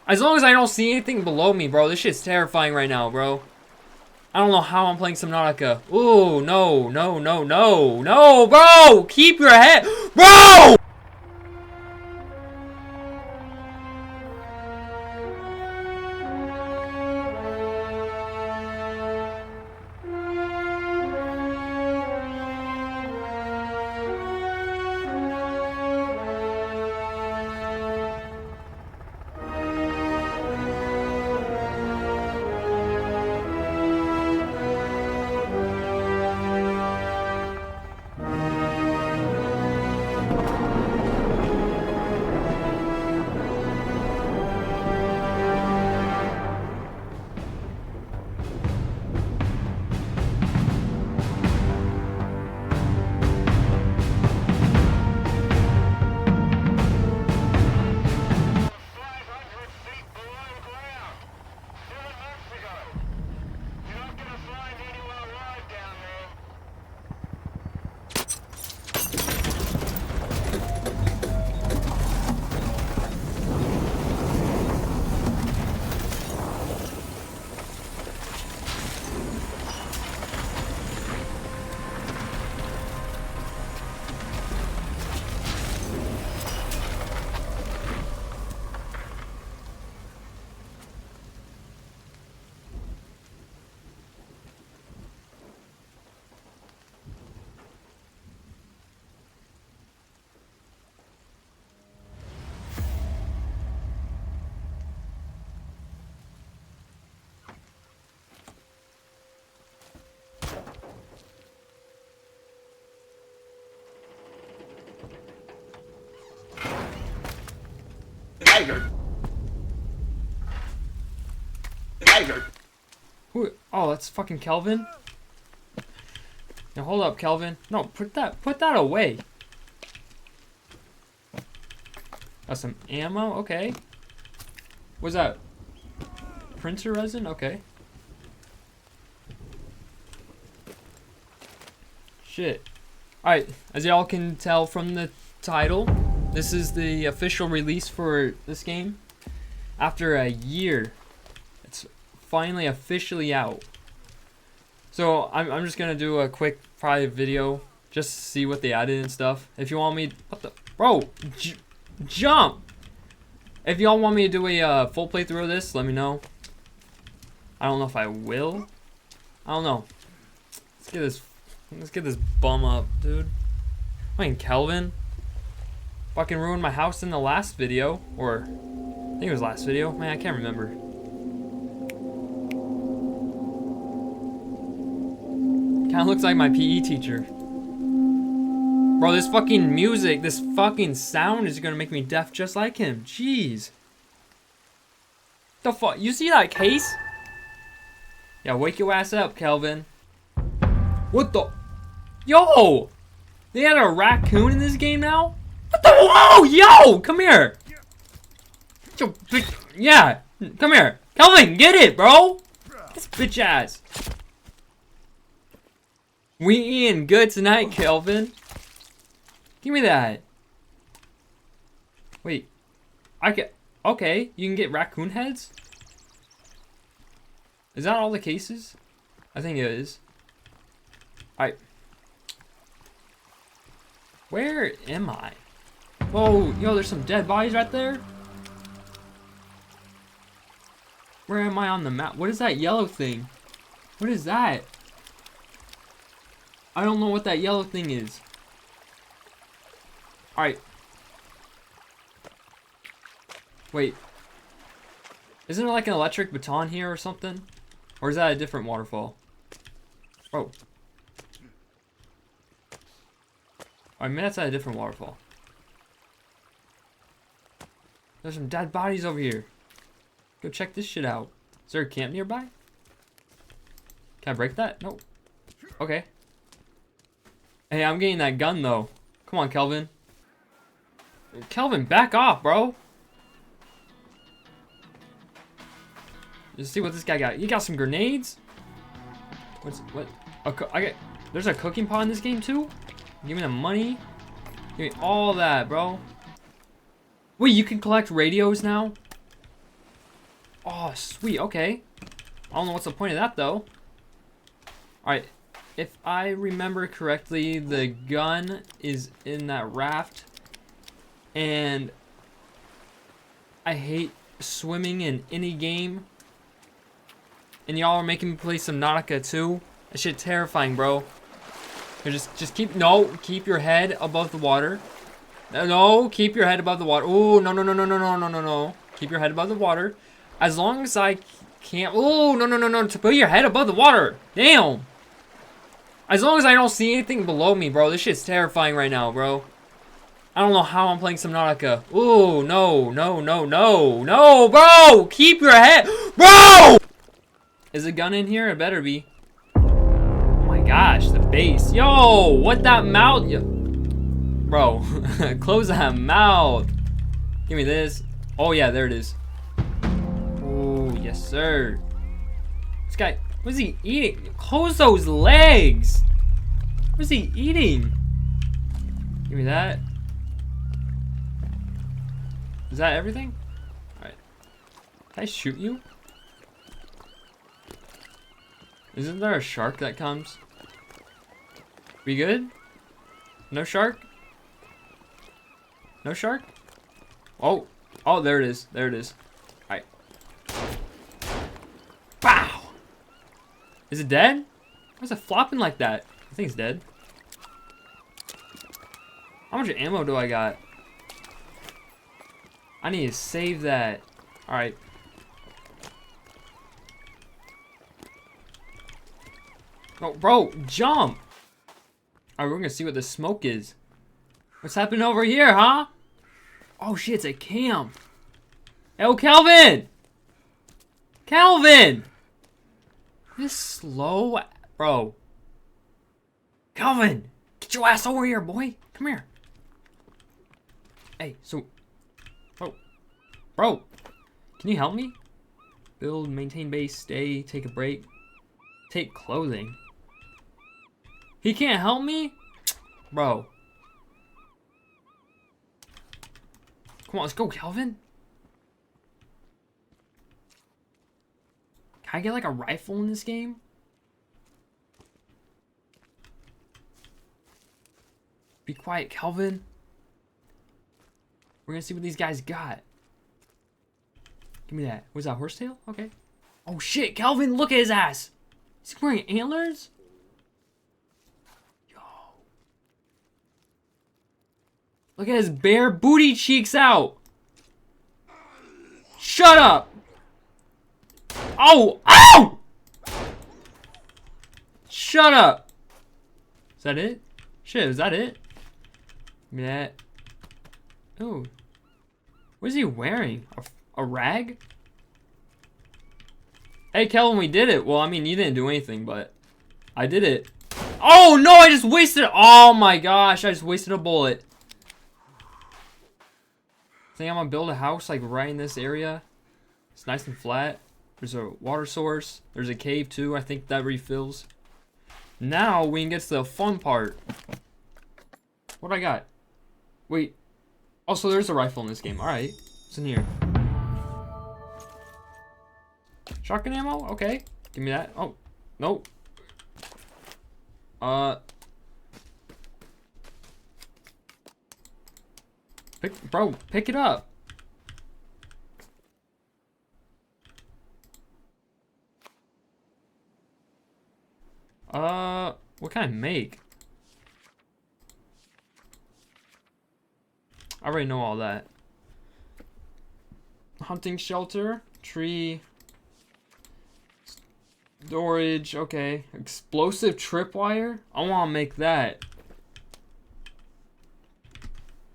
As long as I don't see anything below me, bro. This shit's terrifying right now, bro. I don't know how I'm playing Subnautica. Ooh, no, no, no, no, no, bro! Keep your head, bro! Tiger. Tiger. Who? Oh, that's fucking Kelvin. Now hold up, Kelvin. No, put that away. Got some ammo. Okay. What's that? Printer resin. Okay. Shit. Alright, as y'all can tell from the title, this is the official release for this game. After a year, it's finally officially out. So I'm just gonna do a quick private video just to see what they added and stuff. If you want me, what the, bro, jump! If y'all want me to do a full playthrough of this, let me know. I don't know if I will. I don't know. Let's get this bum up, dude. Fucking Kelvin. Fucking ruined my house in the last video. Or, I think it was last video. Man, I can't remember. Kinda looks like my PE teacher. Bro, this fucking music, this fucking sound is gonna make me deaf just like him. Jeez. The fuck? You see that case? Yeah, wake your ass up, Kelvin. What the? Yo! They had a raccoon in this game now? What the? Whoa! Yo! Come here! Yeah! Come here! Kelvin, get it, bro! This bitch ass. We eating good tonight, Kelvin. Give me that. Wait. Okay, you can get raccoon heads? Is that all the cases? I think it is. Alright. Where am I? Whoa, yo, there's some dead bodies right there. Where am I on the map? What is that yellow thing? What is that? I don't know what that yellow thing is. Alright. Wait. Isn't there like an electric baton here or something? Or is that a different waterfall? Oh. I mean, that's at a different waterfall. There's some dead bodies over here. Go check this shit out. Is there a camp nearby? Can I break that? Nope. Okay. Hey, I'm getting that gun though. Come on, Kelvin. Kelvin, back off, bro. Let's see what this guy got. You got some grenades? What? There's a cooking pot in this game too? Give me the money. Give me all that, bro. Wait, you can collect radios now? Oh, sweet. Okay. I don't know what's the point of that, though. Alright. If I remember correctly, the gun is in that raft. And I hate swimming in any game. And y'all are making me play Subnautica too. That shit terrifying, bro. Here, just keep your head above the water. No, keep your head above the water. Oh, no. Keep your head above the water. As long as I can't. Oh, no. To put your head above the water. Damn. As long as I don't see anything below me, bro. This shit's terrifying right now, bro. I don't know how I'm playing Subnautica. Oh, no, bro. Keep your head. Bro! Is a gun in here? It better be. Oh my gosh, the base. Yo, what that mouth? Yo. Bro, close that mouth. Give me this. Oh yeah, there it is. Oh, yes sir. This guy, what is he eating? Close those legs. What is he eating? Give me that. Is that everything? Alright. Can I shoot you? Isn't there a shark that comes? We good? No shark? No shark? Oh, there it is. There it is. Alright. Wow! Is it dead? Why is it flopping like that? I think it's dead. How much ammo do I got? I need to save that. Alright. Oh, bro, jump! Alright, we're gonna see what the smoke is. What's happening over here, huh? Oh shit, it's a camp. Yo, Calvin! Calvin! This slow, bro. Calvin! Get your ass over here, boy. Come here. Hey, so... Oh. Bro! Can you help me? Build, maintain base, stay, take a break. Take clothing. He can't help me? Bro. Come on, let's go, Calvin. Can I get like a rifle in this game? Be quiet, Calvin. We're gonna see what these guys got. Give me that. Was that horsetail? Okay. Oh shit, Calvin, look at his ass. Is he wearing antlers? Yo. Look at his bare booty cheeks out. Shut up. Oh! Ow! Shut up. Is that it? Shit, is that it? Give me that. Oh. What is he wearing? A rag? Hey, Kelvin, we did it. Well, I mean, you didn't do anything, but I did it. Oh, no, I just wasted it. Oh, my gosh, I just wasted a bullet. I think I'm gonna build a house, like, right in this area. It's nice and flat. There's a water source. There's a cave, too. I think that refills. Now, we can get to the fun part. What I got? Wait. Also, there's a rifle in this game. Alright. What's in here? Shotgun ammo? Okay. Give me that. Oh. Nope. Pick it up. What can I make? I already know all that. Hunting shelter, tree, storage, okay. Explosive tripwire? I want to make that.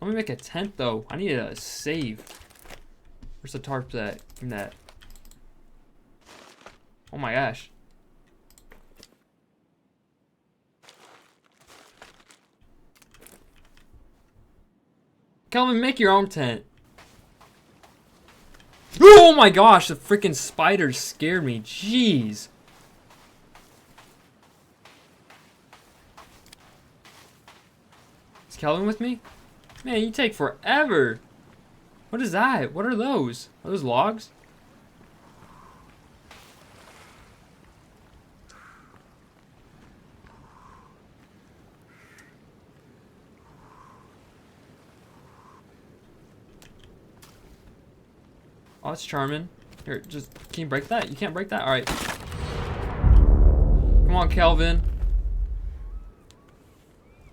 Let me make a tent though. I need a save. Where's the tarp at? Give me that. Oh my gosh. Kelvin, make your own tent. Oh my gosh, the freaking spiders scared me. Jeez. Is Kelvin with me? Man, you take forever. What is that? What are those? Are those logs? Oh, that's charming. Here, just, can you break that? You can't break that? Alright. Come on, Kelvin.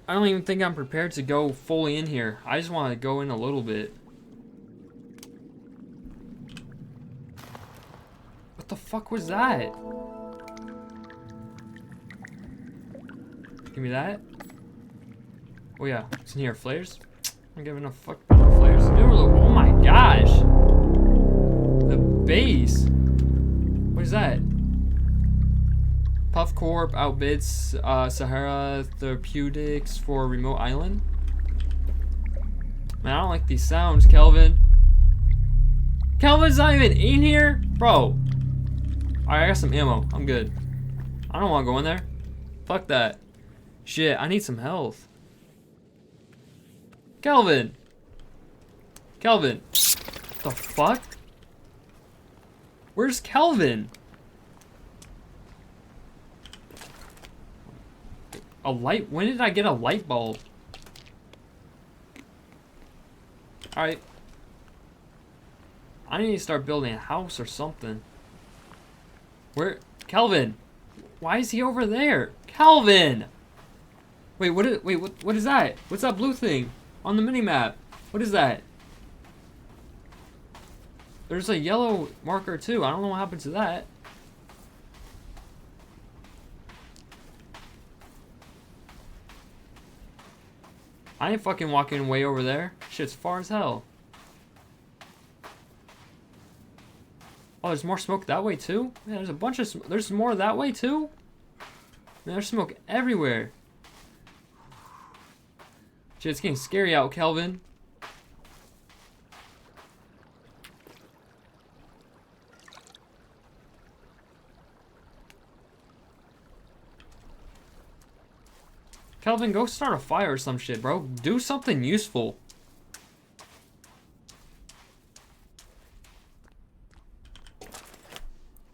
I don't even think I'm prepared to go fully in here. I just want to go in a little bit. What the fuck was that? Give me that. Oh yeah, it's in here. Flares? I'm giving a fuck about the flares. Dude, oh my gosh! The base. What is that? Puff Corp outbids Sahara Therapeutics for remote island. Man, I don't like these sounds, Kelvin. Kelvin's not even in here? Bro. Alright, I got some ammo. I'm good. I don't want to go in there. Fuck that. Shit, I need some health. Kelvin. Kelvin. What the fuck? Where's Kelvin? A light? When did I get a light bulb? Alright. I need to start building a house or something. Where? Kelvin! Why is he over there? Kelvin! Wait, what is that? What's that blue thing on the mini-map? What is that? There's a yellow marker too. I don't know what happened to that. I ain't fucking walking way over there. Shit's far as hell. Oh, there's more smoke that way too? Man, there's a bunch of there's more that way too? Man, there's smoke everywhere. Shit, it's getting scary out, Kelvin. Kelvin, go start a fire or some shit, bro. Do something useful.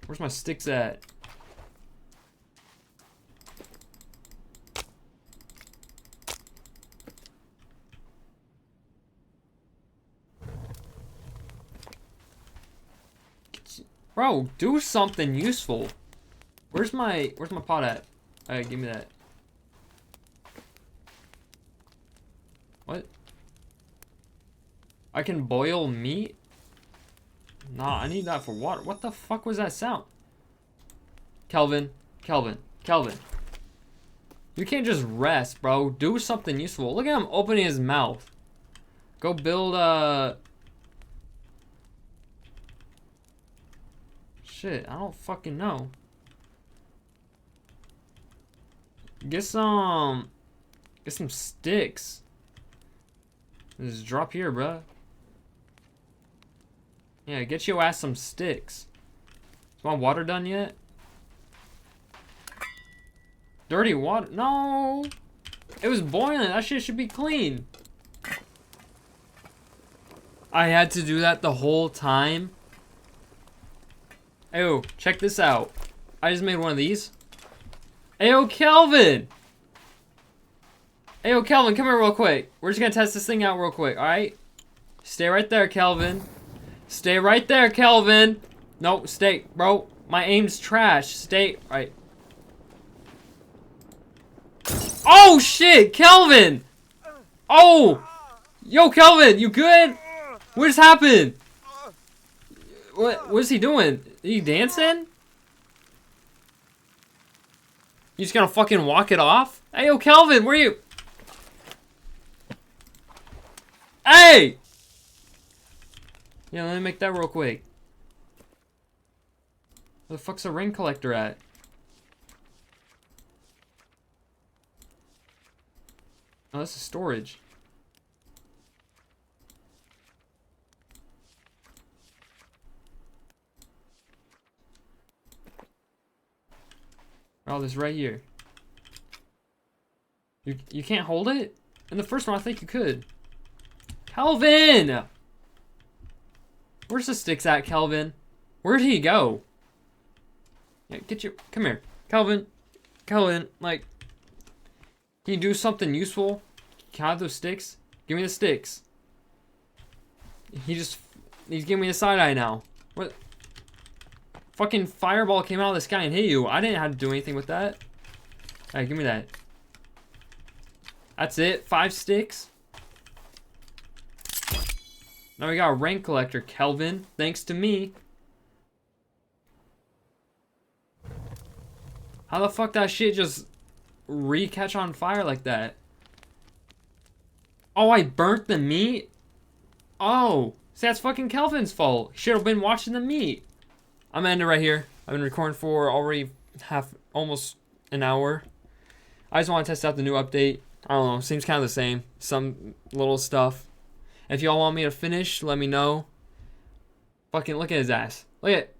Where's my sticks at? Bro, do something useful. Where's my pot at? Alright, give me that. What? I can boil meat? Nah, I need that for water. What the fuck was that sound? Kelvin, Kelvin, Kelvin. You can't just rest, bro. Do something useful. Look at him opening his mouth. Go build a... Shit, I don't fucking know. Get some sticks. Just drop here, bruh. Yeah, get your ass some sticks. Is my water done yet? Dirty water? No! It was boiling. That shit should be clean. I had to do that the whole time. Ayo, check this out. I just made one of these. Ayo, Kelvin! Ayo, Kelvin, come here real quick. We're just gonna test this thing out real quick, alright? Stay right there, Kelvin. Stay right there, Kelvin. No, stay, bro. My aim's trash. Stay, right. Oh, shit, Kelvin! Oh! Yo, Kelvin, you good? What just happened? What is he doing? Are you dancing? You just gonna fucking walk it off? Hey, yo, Kelvin, where you? Hey! Yeah, let me make that real quick. Where the fuck's a rain collector at? Oh, this is storage. Oh, this right here. You can't hold it? In the first one, I think you could. Kelvin! Where's the sticks at, Kelvin? Where'd he go? Yeah, come here. Kelvin, like, can you do something useful? Can I have those sticks? Give me the sticks. He just He's giving me a side eye now. What? Fucking fireball came out of the sky and hit you. I didn't have to do anything with that. Alright, give me that. That's it. 5 sticks. Now we got a rank collector, Kelvin. Thanks to me. How the fuck that shit just re-catch on fire like that? Oh, I burnt the meat? Oh, see, that's fucking Kelvin's fault. He should have been watching the meat. I'm gonna end it right here. I've been recording for already almost an hour. I just want to test out the new update. I don't know, seems kind of the same. Some little stuff. If y'all want me to finish, let me know. Fucking look at his ass. Look at